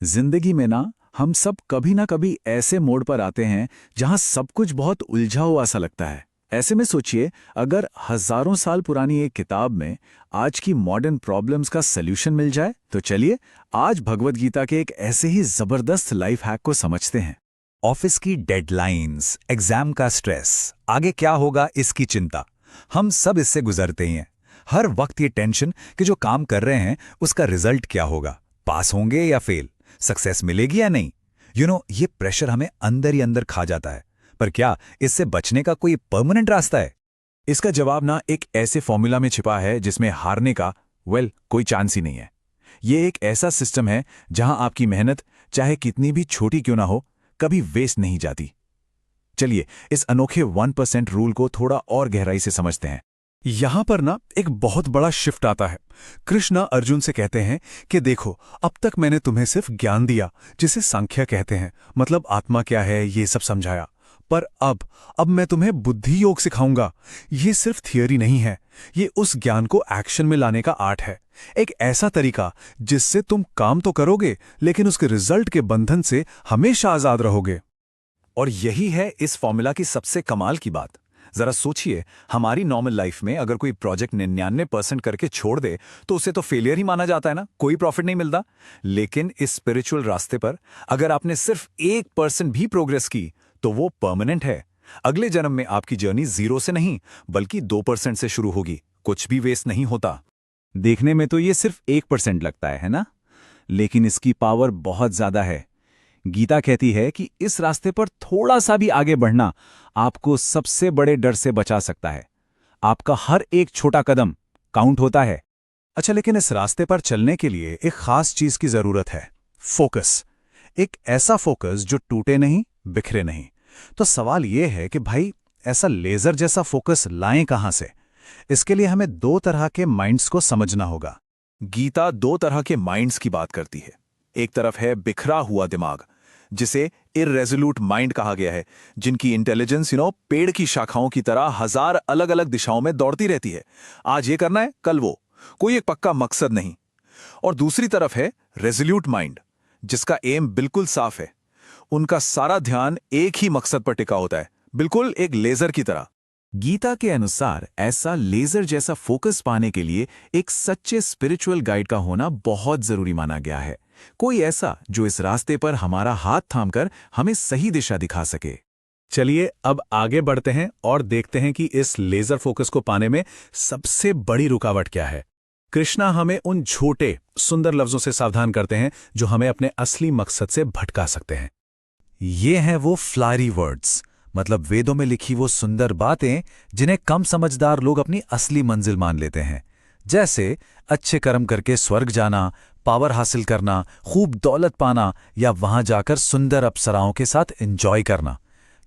जिंदगी में ना हम सब कभी ना कभी ऐसे मोड़ पर आते हैं जहां सब कुछ बहुत उलझा हुआ सा लगता है। ऐसे में सोचिए, अगर हजारों साल पुरानी एक किताब में आज की मॉडर्न प्रॉब्लम्स का सल्यूशन मिल जाए, तो चलिए आज भगवत गीता के एक ऐसे ही जबरदस्त लाइफ हैक को समझते हैं। ऑफिस की डेडलाइंस, एग्जाम का स्ट्रेस, आगे क्या होगा इसकी चिंता, हम सब इससे गुजरते ही हैं। हर वक्त ये टेंशन कि जो काम कर रहे हैं उसका रिजल्ट क्या होगा, पास होंगे या फेल, सक्सेस मिलेगी या नहीं। ये प्रेशर हमें अंदर ही अंदर खा जाता है। पर क्या इससे बचने का कोई परमानेंट रास्ता है? इसका जवाब ना एक ऐसे फॉर्मूला में छिपा है जिसमें हारने का कोई चांस ही नहीं है। ये एक ऐसा सिस्टम है जहां आपकी मेहनत चाहे कितनी भी छोटी क्यों ना हो, कभी वेस्ट नहीं जाती। चलिए इस अनोखे 1% रूल को थोड़ा और गहराई से समझते हैं। यहां पर ना एक बहुत बड़ा शिफ्ट आता है। कृष्णा अर्जुन से कहते हैं कि देखो, अब तक मैंने तुम्हें सिर्फ ज्ञान दिया, जिसे सांख्य कहते हैं, मतलब आत्मा क्या है ये सब समझाया। पर अब मैं तुम्हें बुद्धि योग सिखाऊंगा। ये सिर्फ थियरी नहीं है, ये उस ज्ञान को एक्शन में लाने का आर्ट है। एक ऐसा तरीका जिससे तुम काम तो करोगे, लेकिन उसके रिजल्ट के बंधन से हमेशा आजाद रहोगे। और यही है इस फॉर्मूला की सबसे कमाल की बात। जरा सोचिए, हमारी नॉर्मल लाइफ में अगर कोई प्रोजेक्ट 99% करके छोड़ दे तो उसे तो फेलियर ही माना जाता है ना, कोई प्रॉफिट नहीं मिलता। लेकिन इस स्पिरिचुअल रास्ते पर अगर आपने सिर्फ 1% भी प्रोग्रेस की तो वो परमानेंट है। अगले जन्म में आपकी जर्नी 0 से नहीं बल्कि 2% से शुरू होगी। कुछ भी वेस्ट नहीं होता। देखने में तो ये सिर्फ 1% लगता है ना, लेकिन इसकी पावर बहुत ज्यादा है। गीता कहती है कि इस रास्ते पर थोड़ा सा भी आगे बढ़ना आपको सबसे बड़े डर से बचा सकता है। आपका हर एक छोटा कदम काउंट होता है। अच्छा, लेकिन इस रास्ते पर चलने के लिए एक खास चीज की जरूरत है, फोकस। एक ऐसा फोकस जो टूटे नहीं, बिखरे नहीं। तो सवाल यह है कि भाई, ऐसा लेजर जैसा फोकस लाएं कहां से? इसके लिए हमें 2 तरह के माइंड्स को समझना होगा। गीता 2 तरह के माइंड्स की बात करती है। एक तरफ है बिखरा हुआ दिमाग, जिसे इर्रेज़ोल्यूट माइंड कहा गया है, जिनकी इंटेलिजेंस पेड़ की शाखाओं की तरह हजार अलग अलग दिशाओं में दौड़ती रहती है। आज ये करना है, कल वो, कोई एक पक्का मकसद नहीं। और दूसरी तरफ है रेज़ोल्यूट माइंड, जिसका एम बिल्कुल साफ है। उनका सारा ध्यान एक ही मकसद पर टिका होता है, बिल्कुल एक लेजर की तरह। गीता के अनुसार ऐसा लेजर जैसा फोकस पाने के लिए एक सच्चे स्पिरिचुअल गाइड का होना बहुत जरूरी माना गया है। कोई ऐसा जो इस रास्ते पर हमारा हाथ थामकर हमें सही दिशा दिखा सके। चलिए अब आगे बढ़ते हैं और देखते हैं कि इस लेजर फोकस को पाने में सबसे बड़ी रुकावट क्या है। कृष्णा हमें उन छोटे सुंदर लफ्जों से सावधान करते हैं जो हमें अपने असली मकसद से भटका सकते हैं। ये हैं वो फ्लायरी वर्ड्स, मतलब वेदों में लिखी वो सुंदर बातें जिन्हें कम समझदार लोग अपनी असली मंजिल मान लेते हैं। जैसे अच्छे कर्म करके स्वर्ग जाना, पावर हासिल करना, खूब दौलत पाना, या वहां जाकर सुंदर अप्सराओं के साथ एंजॉय करना।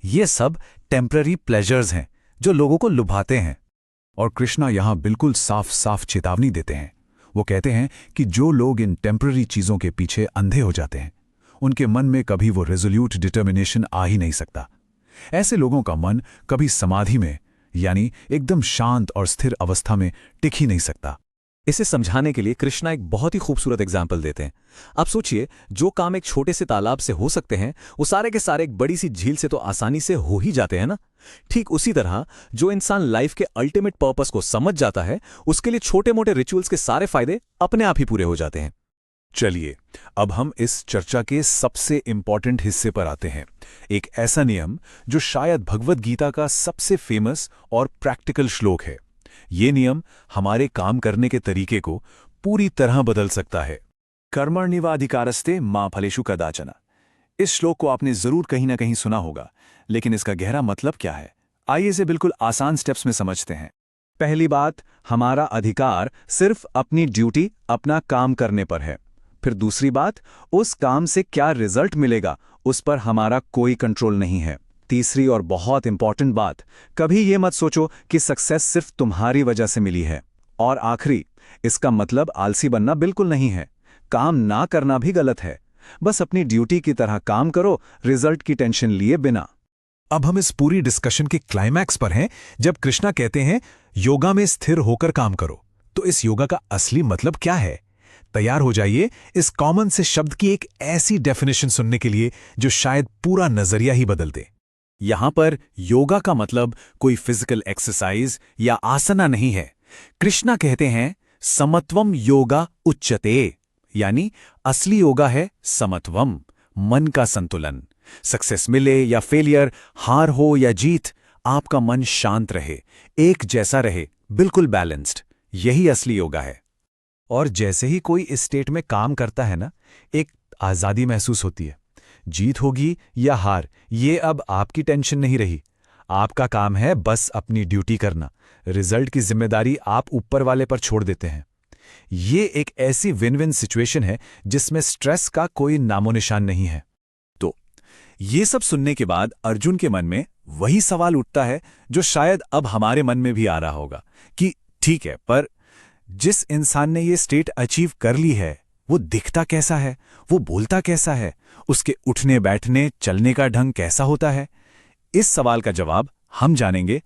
ये सब टेम्पररी प्लेजर्स हैं जो लोगों को लुभाते हैं। और कृष्णा यहां बिल्कुल साफ साफ चेतावनी देते हैं। वो कहते हैं कि जो लोग इन टेम्पररी चीजों के पीछे अंधे हो जाते हैं, उनके मन में कभी वो रेजोल्यूट डिटर्मिनेशन आ ही नहीं सकता। ऐसे लोगों का मन कभी समाधि में, यानी एकदम शांत और स्थिर अवस्था में टिक ही नहीं सकता। इसे समझाने के लिए कृष्णा एक बहुत ही खूबसूरत एग्जाम्पल देते हैं। आप सोचिए, जो काम एक छोटे से तालाब से हो सकते हैं, वो सारे के सारे एक बड़ी सी झील से तो आसानी से हो ही जाते हैं ना। ठीक उसी तरह जो इंसान लाइफ के अल्टीमेट पर्पस को समझ जाता है, उसके लिए छोटे मोटे रिचुअल्स के सारे फायदे अपने आप ही पूरे हो जाते हैं। चलिए अब हम इस चर्चा के सबसे इंपॉर्टेंट हिस्से पर आते हैं। एक ऐसा नियम जो शायद भगवत गीता का सबसे फेमस और प्रैक्टिकल श्लोक है। ये नियम हमारे काम करने के तरीके को पूरी तरह बदल सकता है। कर्मण्येवाधिकारस्ते मा फलेषु कदाचन। इस श्लोक को आपने जरूर कहीं ना कहीं सुना होगा, लेकिन इसका गहरा मतलब क्या है? आइए इसे बिल्कुल आसान स्टेप्स में समझते हैं। पहली बात, हमारा अधिकार सिर्फ अपनी ड्यूटी, अपना काम करने पर है। फिर दूसरी बात, उस काम से क्या रिजल्ट मिलेगा उस पर हमारा कोई कंट्रोल नहीं है। तीसरी और बहुत इंपॉर्टेंट बात, कभी ये मत सोचो कि सक्सेस सिर्फ तुम्हारी वजह से मिली है। और आखिरी, इसका मतलब आलसी बनना बिल्कुल नहीं है। काम ना करना भी गलत है। बस अपनी ड्यूटी की तरह काम करो, रिजल्ट की टेंशन लिए बिना। अब हम इस पूरी डिस्कशन के क्लाइमैक्स पर हैं, जब कृष्णा कहते हैं योगा में स्थिर होकर काम करो। तो इस योगा का असली मतलब क्या है? तैयार हो जाइए इस कॉमन से शब्द की एक ऐसी डेफिनेशन सुनने के लिए जो शायद पूरा नजरिया ही बदल दे। यहां पर योगा का मतलब कोई फिजिकल एक्सरसाइज या आसना नहीं है। कृष्णा कहते हैं समत्वम योगा उच्यते, यानी असली योगा है समत्वम, मन का संतुलन। सक्सेस मिले या फेलियर, हार हो या जीत, आपका मन शांत रहे, एक जैसा रहे, बिल्कुल बैलेंस्ड। यही असली योगा है। और जैसे ही कोई इस स्टेट में काम करता है ना, एक आज़ादी महसूस होती है। जीत होगी या हार, ये अब आपकी टेंशन नहीं रही। आपका काम है बस अपनी ड्यूटी करना। रिजल्ट की जिम्मेदारी आप ऊपर वाले पर छोड़ देते हैं। ये एक ऐसी विन विन सिचुएशन है जिसमें स्ट्रेस का कोई नामोनिशान नहीं है। तो ये सब सुनने के बाद अर्जुन के मन में वही सवाल उठता है जो शायद अब हमारे मन में भी आ रहा होगा कि ठीक है, पर जिस इंसान ने ये स्टेट अचीव कर ली है वो दिखता कैसा है, वो बोलता कैसा है, उसके उठने बैठने चलने का ढंग कैसा होता है? इस सवाल का जवाब हम जानेंगे